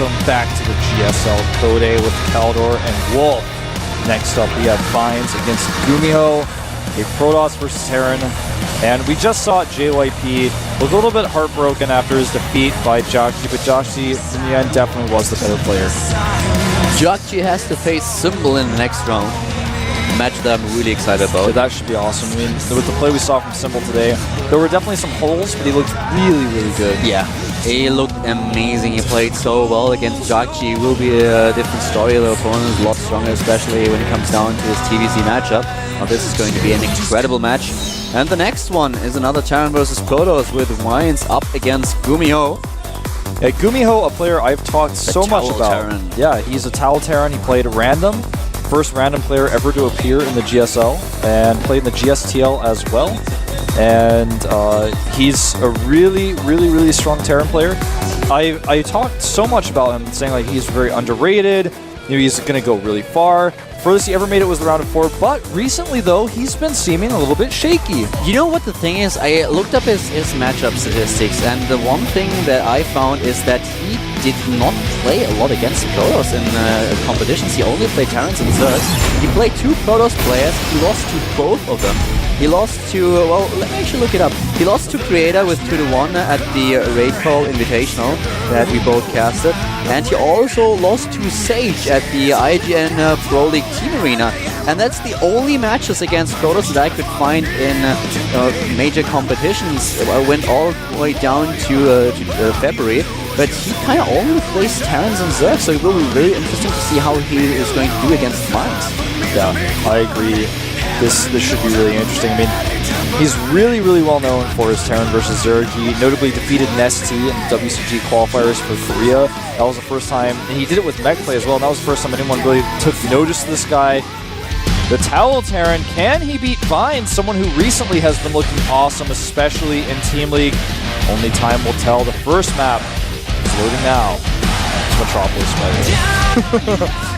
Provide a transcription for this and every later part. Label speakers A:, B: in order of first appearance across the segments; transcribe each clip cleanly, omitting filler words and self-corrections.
A: welcome back to the GSL Code A with Kaldor and Wolf. Next up, we have Vines against GuMiho, a Protoss versus Terran, and we just saw JYP was a little bit heartbroken after his defeat by Joxy, but Joxy, in the end, definitely was the better player.
B: Joxy has to face Symbol in the next round. A match that I'm really excited about.
A: So that should be awesome. I mean, with the play we saw from Symbol today, there were definitely some holes, but he looked really, really good.
B: Yeah, he looked amazing. He played so well against Joxy. Will be a different story. The opponent is a lot stronger, especially when it comes down to his TVC matchup. Now this is going to be an incredible match. And the next one is another Terran versus Protoss with Vines up against GuMiho.
A: Yeah, GuMiho, a player I've talked so much about.
B: Terran.
A: Yeah, he's a Tal Terran. He played random. First random player ever to appear in the GSL, and played in the GSTL as well. And he's a really, really, really strong Terran player. I talked so much about him, saying like he's very underrated. Maybe he's going to go really far. Furthest he ever made it was the round of 4, but recently though, he's been seeming a little bit shaky.
B: You know what the thing is? I looked up his matchup statistics, and the one thing that I found is that he did not play a lot against Protoss in competitions. He only played Terrans and Zergs. He played 2 Protoss players. He lost to both of them. He lost to, well, let me actually look it up. He lost to Creator with 2-1 at the Raid Call Invitational that we both casted. And he also lost to Sage at the IGN Pro League Team Arena. And that's the only matches against Protoss that I could find in major competitions. I went all the way down to February. But he kind of only plays Terrans and Zergs, so it will be very interesting to see how he is going to do against Vines.
A: Yeah, I agree. This should be really interesting. I mean, he's really, really well known for his Terran versus Zerg. He notably defeated Nesty in the WCG qualifiers for Korea. That was the first time, and he did it with mech play as well, and that was the first time anyone really took notice of this guy. The Towel Terran, can he beat Vines, someone who recently has been looking awesome, especially in Team League? Only time will tell. The first map is loading now. It's Metropolis, by the way.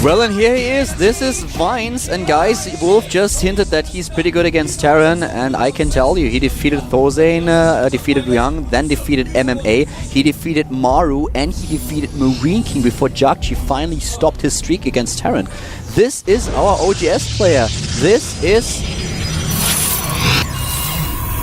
B: Well, and here he is. This is Vines, and guys, Wolf just hinted that he's pretty good against Terran, and I can tell you, he defeated Thozane, defeated Ryang, then defeated MMA, he defeated Maru, and he defeated Marine King before Joxy finally stopped his streak against Terran. This is our OGS player. This is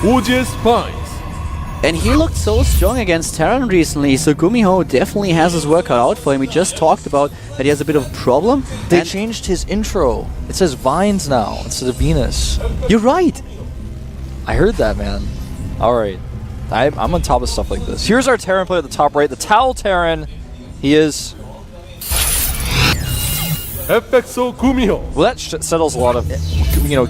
C: OGS Vines.
B: And he looked so strong against Terran recently, so GuMiho definitely has his work cut out for him. We just talked about that he has a bit of a problem.
A: They changed his intro. It says Vines now instead of Venus.
B: You're right.
A: I heard that, man. All right. I'm on top of stuff like this. Here's our Terran player at the top right, the Towel Terran. He is...
C: FXO GuMiho.
A: Well, that settles a lot of,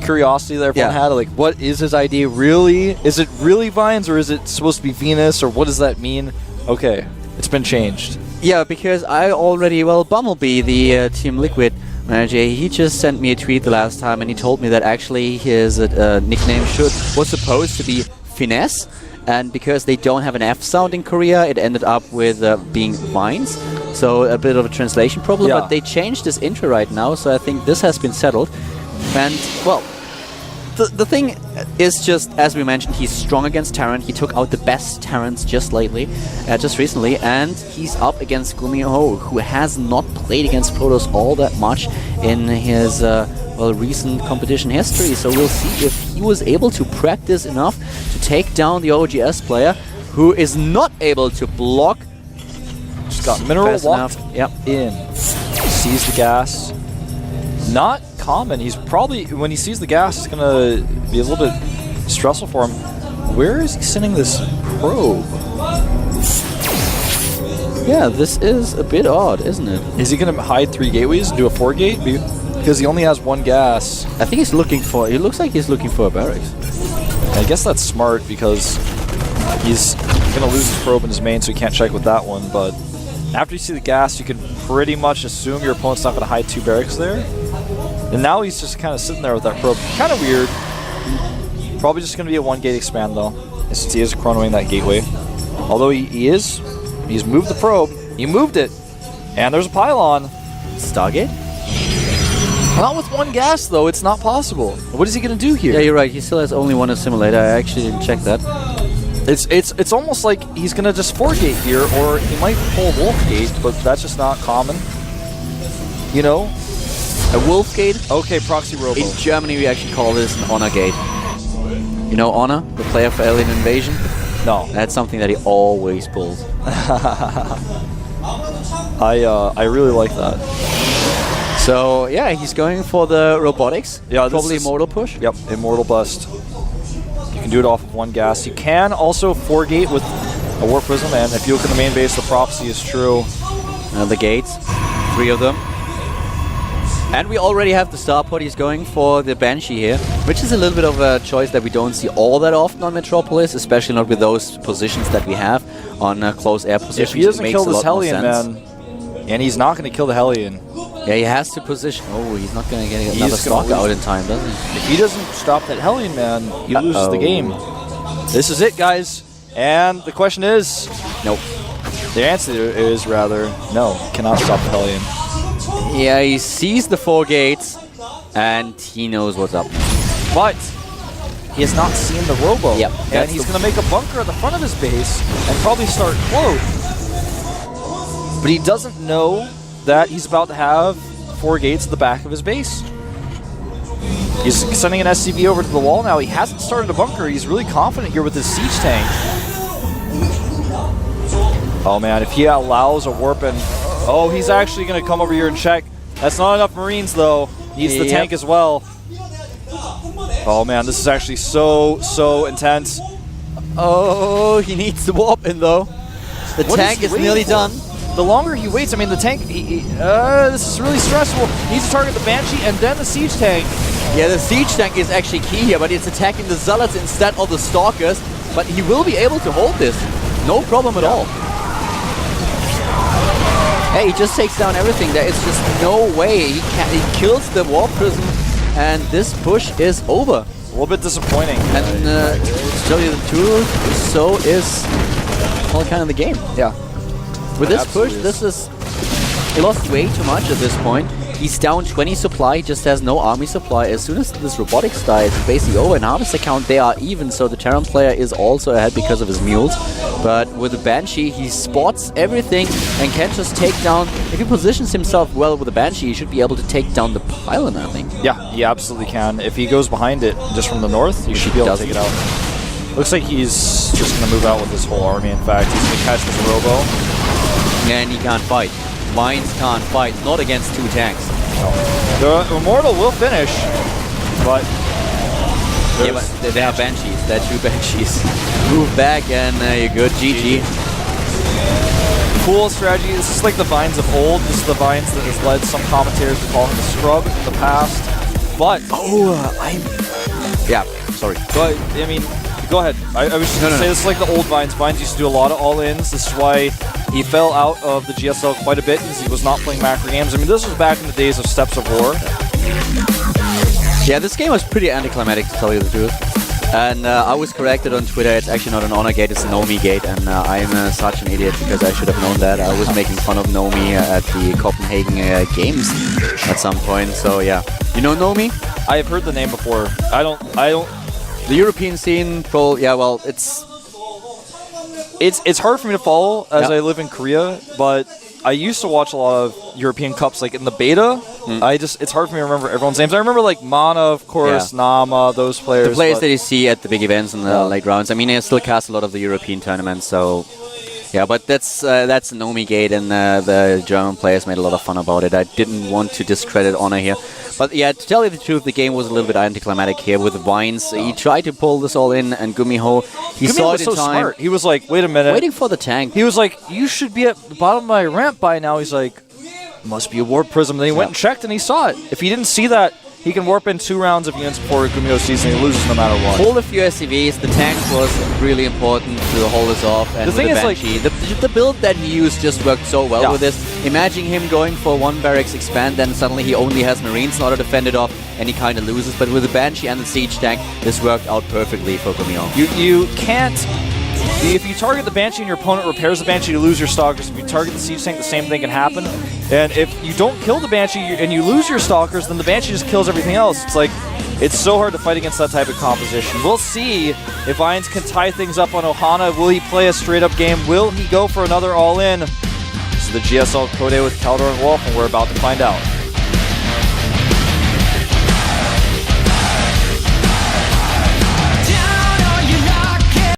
A: curiosity that everyone had. Like, what is his ID really? Is it really Vines, or is it supposed to be Venus, or what does that mean? Okay, it's been changed.
B: Yeah, because I already, Bumblebee, the Team Liquid manager, he just sent me a tweet the last time, and he told me that actually his nickname was supposed to be Finesse, and because they don't have an F sound in Korea, it ended up with being Vines. So a bit of a translation problem, but they changed this intro right now, so I think this has been settled. And, well, the thing is just, as we mentioned, he's strong against Terran. He took out the best Terrans just recently, and he's up against GuMiho, who has not played against Protoss all that much in his, recent competition history. So we'll see if he was able to practice enough to take down the OGS player, who is not able to block.
A: Just got mineral walked in. Sees the gas. Not common. He's probably, when he sees the gas, it's going to be a little bit stressful for him. Where is he sending this probe?
B: Yeah, this is a bit odd, isn't it?
A: Is he going to hide 3 gateways and do a 4 gate? Because he only has 1 gas.
B: I think he's looking for, it looks like he's looking for a barracks.
A: I guess that's smart because he's going to lose his probe in his main, so he can't check with that one, but after you see the gas, you can pretty much assume your opponent's not going to hide 2 barracks there. And now he's just kind of sitting there with that probe. Kind of weird. Probably just going to be a 1-gate expand, though, since he is chronoing that gateway. Although he's moved the probe. He moved it. And there's a pylon.
B: Stargate?
A: Not with 1 gas, though. It's not possible. What is he going to do here?
B: Yeah, you're right. He still has only 1 assimilator. I actually didn't check that.
A: It's almost like he's gonna just 4-gate here, or he might pull Wolf-gate, but that's just not common. You know?
B: A wolf gate?
A: Okay, proxy robo.
B: In Germany, we actually call this an honor gate. You know Honor, the player for Alien Invasion?
A: No.
B: That's something that he always pulls.
A: I really like that.
B: So, yeah, he's going for the robotics.
A: Yeah,
B: probably Immortal push.
A: Yep, Immortal Bust. You can do it off of 1 gas. You can also 4-gate with a Warp Prism, and if you look at the main base, the prophecy is true.
B: The gates, 3 of them. And we already have the Starport. He's going for the Banshee here, which is a little bit of a choice that we don't see all that often on Metropolis, especially not with those positions that we have on close air positions.
A: If he doesn't kill this Hellion, man, and he's not going to kill the Hellion.
B: Yeah, he has to position. Oh, he's not going to get another Stalker out in time, does he?
A: If he doesn't stop that Hellion, man, he loses the game. This is it, guys. And the question is...
B: Nope.
A: The answer is rather, no, cannot stop the Hellion.
B: Yeah, he sees the 4 gates, and he knows what's up.
A: But he has not seen the Robo.
B: Yep,
A: and he's going to make a bunker at the front of his base and probably start close. But he doesn't know that he's about to have 4 gates at the back of his base. He's sending an SCV over to the wall now. He hasn't started a bunker. He's really confident here with his siege tank. Oh man, if he allows a warp and... Oh, he's actually going to come over here and check. That's not enough Marines, though. Needs the tank as well. Oh, man, this is actually so intense.
B: Oh, he needs the warp in, though. The tank is nearly done.
A: The longer he waits, I mean, the tank... this is really stressful. He needs to target the Banshee and then the siege tank.
B: Yeah, the siege tank is actually key here, but it's attacking the Zealots instead of the Stalkers. But he will be able to hold this. No problem at all. Hey, he just takes down everything. There is just no way he kills the Warp Prism, and this push is over.
A: A little bit disappointing.
B: And to tell you the truth, so is well, kind of the game.
A: Yeah.
B: With this push, he lost way too much at this point. He's down 20 supply, he just has no army supply. As soon as this robotics dies, it's basically over. In Harvest account, they are even, so the Terran player is also ahead because of his mules. But with the Banshee, he spots everything and can just take down... If he positions himself well with the Banshee, he should be able to take down the pylon, I think.
A: Yeah, he absolutely can. If he goes behind it just from the north, he should be able to take it out. Looks like he's just going to move out with his whole army, in fact. He's going to catch this Robo.
B: And he can't fight. Mines can't fight, not against 2 tanks.
A: No. The Immortal will finish, but...
B: Yeah, but they are Banshees. They're 2 Banshees. Move back and you're good. GG.
A: Cool strategy. This is like the Vines of old. This is the Vines that has led some commentators to call him the Scrub in the past. But...
B: Yeah, sorry.
A: But, I mean... Go ahead. I was just going to say this is like the old Vines. Vines used to do a lot of all-ins. This is why he fell out of the GSL quite a bit because he was not playing macro games. I mean, this was back in the days of Steps of War.
B: Yeah, this game was pretty anticlimactic, to tell you the truth. And I was corrected on Twitter. It's actually not an honor gate, it's a Nomi gate. And I'm such an idiot because I should have known that. I was making fun of Nomi at the Copenhagen Games at some point. So, yeah. You know Nomi?
A: I have heard the name before. I don't...
B: The European scene, yeah, well, it's
A: hard for me to follow as I live in Korea, but I used to watch a lot of European Cups, like in the beta. It's hard for me to remember everyone's names. I remember like Mana, of course, Nama, those players.
B: The players that you see at the big events in the late rounds. I mean, I still cast a lot of the European tournaments, so yeah. But that's a Nomi gate, and the German players made a lot of fun about it. I didn't want to discredit Honor here. But yeah, to tell you the truth, the game was a little bit anticlimactic here with the Vines. He tried to pull this all in, and GuMiho, he saw it in time.
A: Smart. He was like, wait a minute.
B: Waiting for the tank.
A: He was like, you should be at the bottom of my ramp by now. He's like, must be a Warp Prism. Then he went and checked, and he saw it. If he didn't see that, he can warp in 2 rounds of units before GuMiho sees, and he loses no matter what.
B: Hold a few SCVs. The tank was really important to hold us off. And the thing is, Banshee, like, the build that he used just worked so well with this. Imagine him going for 1 barracks expand, then suddenly he only has Marines not to defend it off, and he kind of loses. But with the Banshee and the Siege tank, this worked out perfectly for GuMiho.
A: You can't... If you target the Banshee and your opponent repairs the Banshee, you lose your Stalkers. If you target the Siege Tank, the same thing can happen. And if you don't kill the Banshee and you lose your Stalkers, then the Banshee just kills everything else. It's like, It's so hard to fight against that type of composition. We'll see if Ainz can tie things up on Ohana. Will he play a straight-up game? Will he go for another all-in? This is the GSL Code with Caldor and Wolf, and we're about to find out.